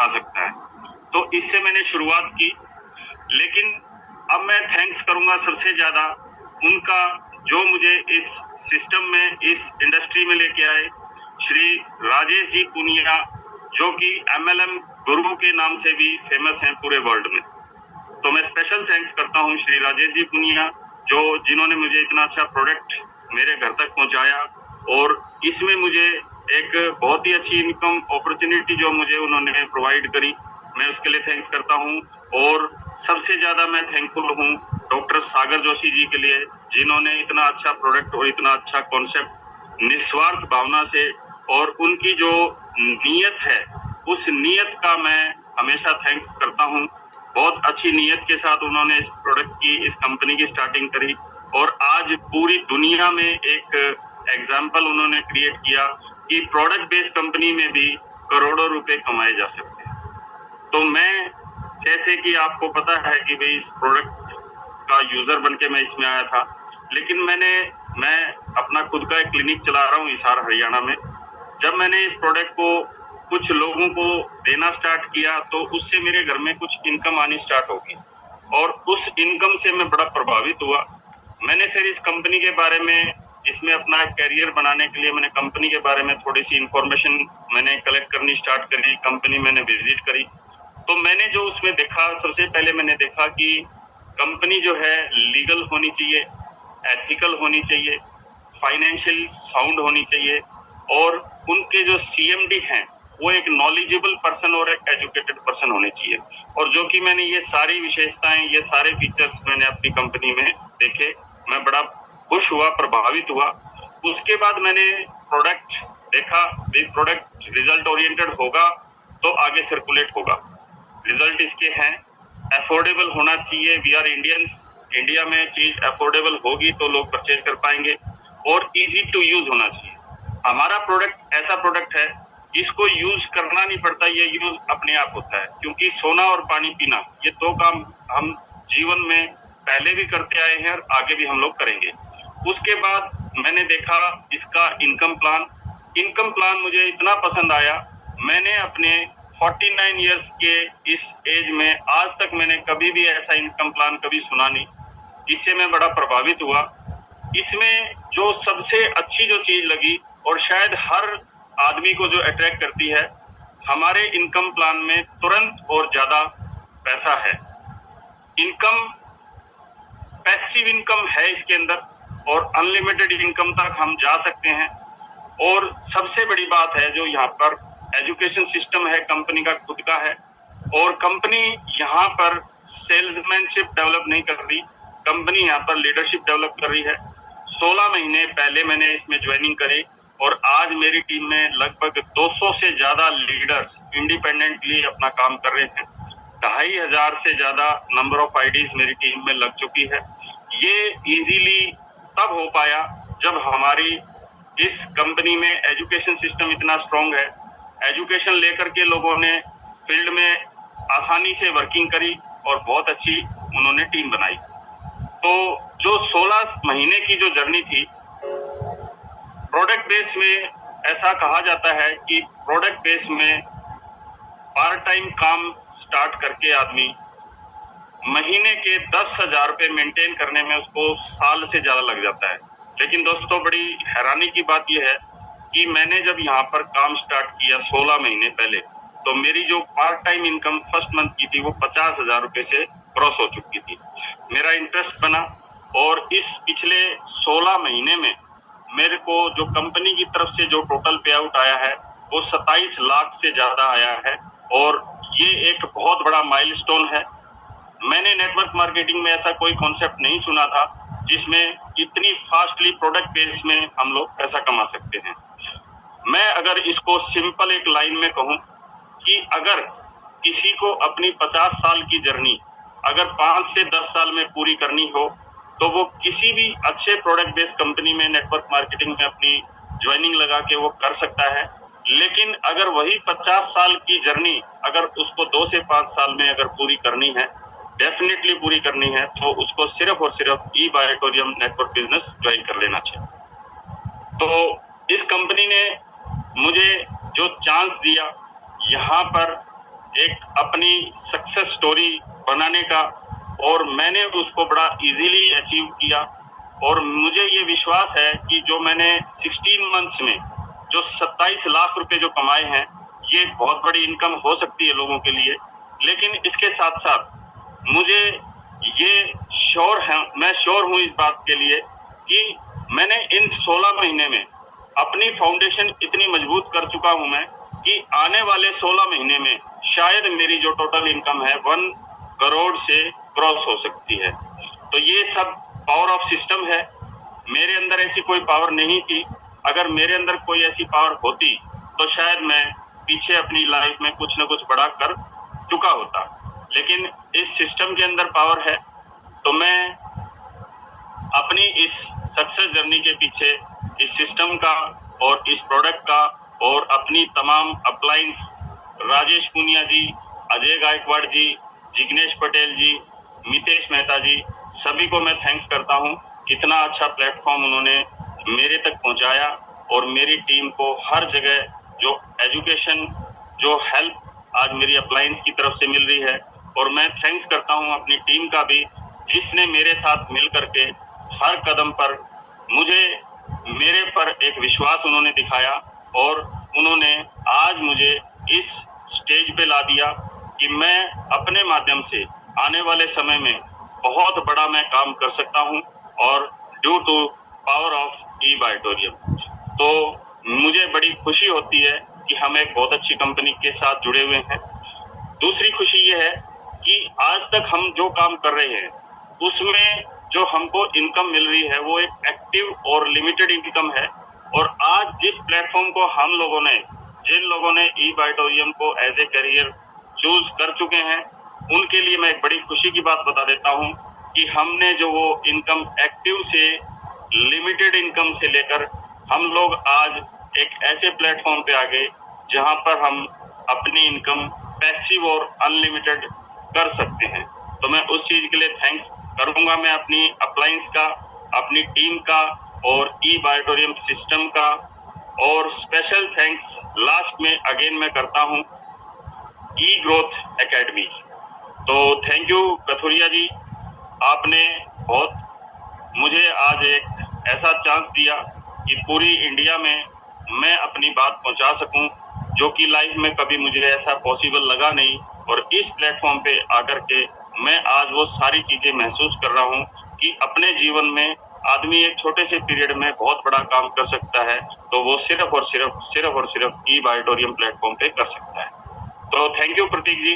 खा सकता है। तो इससे मैंने शुरुआत की, लेकिन अब मैं थैंक्स करूंगा सबसे ज्यादा उनका जो मुझे इस सिस्टम में, इस इंडस्ट्री में लेके आए, श्री राजेश जी पुनिया, जो कि MLM गुरु के नाम से भी फेमस हैं पूरे वर्ल्ड में। तो मैं स्पेशल थैंक्स करता हूं श्री राजेश जी पुनिया, जिन्होंने मुझे इतना अच्छा प्रोडक्ट मेरे घर तक पहुंचाया और इसमें मुझे एक बहुत ही अच्छी इनकम अपॉर्चुनिटी जो मुझे उन्होंने प्रोवाइड करी, मैं उसके लिए थैंक्स करता हूं। और सबसे ज्यादा मैं थैंकफुल हूं डॉक्टर सागर जोशी जी के लिए, जिन्होंने इतना अच्छा प्रोडक्ट और इतना अच्छा कॉन्सेप्ट निस्वार्थ भावना से, और उनकी जो नीयत है उस नीयत का मैं हमेशा थैंक्स करता हूं। बहुत अच्छी नीयत के साथ उन्होंने इस प्रोडक्ट की, इस कंपनी की स्टार्टिंग करी और आज पूरी दुनिया में एक एग्जाम्पल उन्होंने क्रिएट किया कि प्रोडक्ट बेस्ड कंपनी में भी करोड़ों रुपए कमाए जा सकते हैं। तो मैं, जैसे कि आपको पता है कि भाई इस प्रोडक्ट का यूजर बनके मैं इसमें आया था, लेकिन मैं अपना खुद का एक क्लिनिक चला रहा हूँ हिसार हरियाणा में। जब मैंने इस प्रोडक्ट को कुछ लोगों को देना स्टार्ट किया तो उससे मेरे घर में कुछ इनकम आनी स्टार्ट होगी और उस इनकम से मैं बड़ा प्रभावित हुआ। मैंने फिर इस कंपनी के बारे में, इसमें अपना कैरियर बनाने के लिए मैंने कंपनी के बारे में थोड़ी सी इंफॉर्मेशन मैंने कलेक्ट करनी स्टार्ट करी। कंपनी मैंने विजिट करी तो मैंने जो उसमें देखा, सबसे पहले मैंने देखा कि कंपनी जो है लीगल होनी चाहिए, एथिकल होनी चाहिए, फाइनेंशियल साउंड होनी चाहिए और उनके जो CMD हैं वो एक नॉलेजेबल पर्सन और एक एजुकेटेड पर्सन होने चाहिए। और जो कि मैंने ये सारी विशेषताएं, ये सारे फीचर्स मैंने अपनी कंपनी में देखे, मैं बड़ा खुश हुआ, प्रभावित हुआ। उसके बाद मैंने प्रोडक्ट देखा, प्रोडक्ट रिजल्ट ओरिएंटेड होगा तो आगे सर्कुलेट होगा। रिजल्ट इसके हैं, अफोर्डेबल होना चाहिए। वी आर इंडियंस, इंडिया में चीज अफोर्डेबल होगी तो लोग परचेज कर पाएंगे और इजी टू यूज होना चाहिए। हमारा प्रोडक्ट ऐसा प्रोडक्ट है, इसको यूज करना नहीं पड़ता, ये यूज अपने आप होता है। क्योंकि सोना और पानी पीना, ये दो काम हम जीवन में पहले भी करते आए हैं और आगे भी हम लोग करेंगे। उसके बाद मैंने देखा इसका इनकम प्लान मुझे इतना पसंद आया। मैंने अपने 49 इयर्स के इस एज में आज तक मैंने कभी भी ऐसा इनकम प्लान कभी सुना नहीं। इससे मैं बड़ा प्रभावित हुआ। इसमें जो सबसे अच्छी जो चीज लगी और शायद हर आदमी को जो अट्रैक्ट करती है, हमारे इनकम प्लान में तुरंत और ज्यादा पैसा है। इनकम, पैसिव इनकम है इसके अंदर और अनलिमिटेड इनकम तक हम जा सकते हैं। और सबसे बड़ी बात है जो यहाँ पर एजुकेशन सिस्टम है, कंपनी का खुद का है और कंपनी यहाँ पर सेल्समैनशिप डेवलप नहीं कर रही, कंपनी यहाँ पर लीडरशिप डेवलप कर रही है। 16 महीने पहले मैंने इसमें ज्वाइनिंग करी और आज मेरी टीम में लगभग 200 से ज्यादा लीडर्स इंडिपेंडेंटली अपना काम कर रहे हैं। 2500 से ज्यादा नंबर ऑफ आईडीज मेरी टीम में लग चुकी है। ये इजीली तब हो पाया जब हमारी इस कंपनी में एजुकेशन सिस्टम इतना स्ट्रॉन्ग है। एजुकेशन लेकर के लोगों ने फील्ड में आसानी से वर्किंग करी और बहुत अच्छी उन्होंने टीम बनाई। तो जो 16 महीने की जो जर्नी थी, प्रोडक्ट बेस में ऐसा कहा जाता है कि प्रोडक्ट बेस में पार्ट टाइम काम स्टार्ट करके आदमी महीने के 10,000 रुपए मेंटेन करने में उसको साल से ज्यादा लग जाता है। लेकिन दोस्तों, बड़ी हैरानी की बात यह है कि मैंने जब यहाँ पर काम स्टार्ट किया 16 महीने पहले, तो मेरी जो part time income first month की थी वो 50,000 रुपए से क्रॉस हो चुकी थी। मेरा इंटरेस्ट बना और इस पिछले 16 महीने में मेरे को जो कंपनी की तरफ से जो टोटल पे आउट आया है वो 27 लाख से ज्यादा आया है और ये एक बहुत बड़ा माइलस्टोन है। मैंने नेटवर्क मार्केटिंग में ऐसा कोई कॉन्सेप्ट नहीं सुना था जिसमें इतनी फास्टली प्रोडक्ट बेस में हम लोग पैसा कमा सकते हैं। मैं अगर इसको सिंपल एक लाइन में कहूं कि अगर किसी को अपनी 50 साल की जर्नी अगर 5 से 10 साल में पूरी करनी हो तो वो किसी भी अच्छे प्रोडक्ट बेस्ड कंपनी में नेटवर्क मार्केटिंग में अपनी ज्वाइनिंग लगा के वो कर सकता है। लेकिन अगर वही 50 साल की जर्नी अगर उसको 2 से 5 साल में अगर पूरी करनी है, डेफिनेटली पूरी करनी है, तो उसको सिर्फ और सिर्फ ई-बायोटोरियम नेटवर्क बिजनेस ज्वाइन कर लेना चाहिए। तो इस कंपनी ने मुझे जो चांस दिया, यहाँ पर एक अपनी सक्सेस स्टोरी बनाने का, और मैंने उसको बड़ा इजीली अचीव किया। और मुझे ये विश्वास है कि जो मैंने 16 मंथ्स में जो 27 लाख रुपए जो कमाए हैं, ये बहुत बड़ी इनकम हो सकती है लोगों के लिए। लेकिन इसके साथ साथ मुझे ये मैं श्योर हूं इस बात के लिए कि मैंने इन 16 महीने में अपनी फाउंडेशन इतनी मजबूत कर चुका हूं मैं कि आने वाले 16 महीने में शायद मेरी जो टोटल इनकम है 1 करोड़ से क्रॉस हो सकती है। तो ये सब पावर ऑफ सिस्टम है। मेरे अंदर ऐसी कोई पावर नहीं थी। अगर मेरे अंदर कोई ऐसी पावर होती तो शायद मैं पीछे अपनी लाइफ में कुछ न कुछ बड़ा कर चुका होता। लेकिन इस सिस्टम के अंदर पावर है। तो मैं अपनी इस सक्सेस जर्नी के पीछे इस सिस्टम का और इस प्रोडक्ट का और अपनी तमाम अपलायंस, राजेश पुनिया जी, अजय गायकवाड़ जी, जिग्नेश पटेल जी, मितेश मेहता जी, सभी को मैं थैंक्स करता हूं। इतना अच्छा प्लेटफॉर्म उन्होंने मेरे तक पहुंचाया और मेरी टीम को हर जगह जो एजुकेशन, जो हेल्प आज मेरी अपलायंस की तरफ से मिल रही है। और मैं थैंक्स करता हूं अपनी टीम का भी, जिसने मेरे साथ मिल करके हर कदम पर मेरे पर एक विश्वास उन्होंने दिखाया और उन्होंने आज मुझे इस स्टेज पे ला दिया कि मैं अपने माध्यम से आने वाले समय में बहुत बड़ा मैं काम कर सकता हूं, और ड्यू टू पावर ऑफ ई-बायोटोरियम। तो मुझे बड़ी खुशी होती है कि हम एक बहुत अच्छी कंपनी के साथ जुड़े हुए हैं। दूसरी खुशी ये है कि आज तक हम जो काम कर रहे हैं उसमें जो हमको इनकम मिल रही है वो एक एक्टिव और लिमिटेड इनकम है। और आज जिस प्लेटफॉर्म को जिन लोगों ने ई-बायोटोरियम को एज ए करियर चूज कर चुके हैं, उनके लिए मैं एक बड़ी खुशी की बात बता देता हूं कि हमने जो वो इनकम एक्टिव से लिमिटेड इनकम से लेकर हम लोग आज एक ऐसे प्लेटफॉर्म पे आ गए जहां पर हम अपनी इनकम पैसिव और अनलिमिटेड कर सकते हैं। तो मैं उस चीज के लिए थैंक्स करूंगा मैं अपनी अपलायंस का, अपनी टीम का और ई-बायोटोरियम सिस्टम का। और स्पेशल थैंक्स लास्ट में अगेन मैं करता हूं ई ग्रोथ एकेडमी। तो थैंक यू कथुरिया जी, आपने बहुत मुझे आज एक ऐसा चांस दिया कि पूरी इंडिया में मैं अपनी बात पहुंचा सकूं, जो कि लाइफ में कभी मुझे ऐसा पॉसिबल लगा नहीं। और इस प्लेटफॉर्म पे आकर के मैं आज वो सारी चीजें महसूस कर रहा हूं कि अपने जीवन में आदमी एक छोटे से पीरियड में बहुत बड़ा काम कर सकता है, तो वो सिर्फ और सिर्फ ई-बायोटोरियम प्लेटफॉर्म पे कर सकता है। तो थैंक यू प्रतीक जी,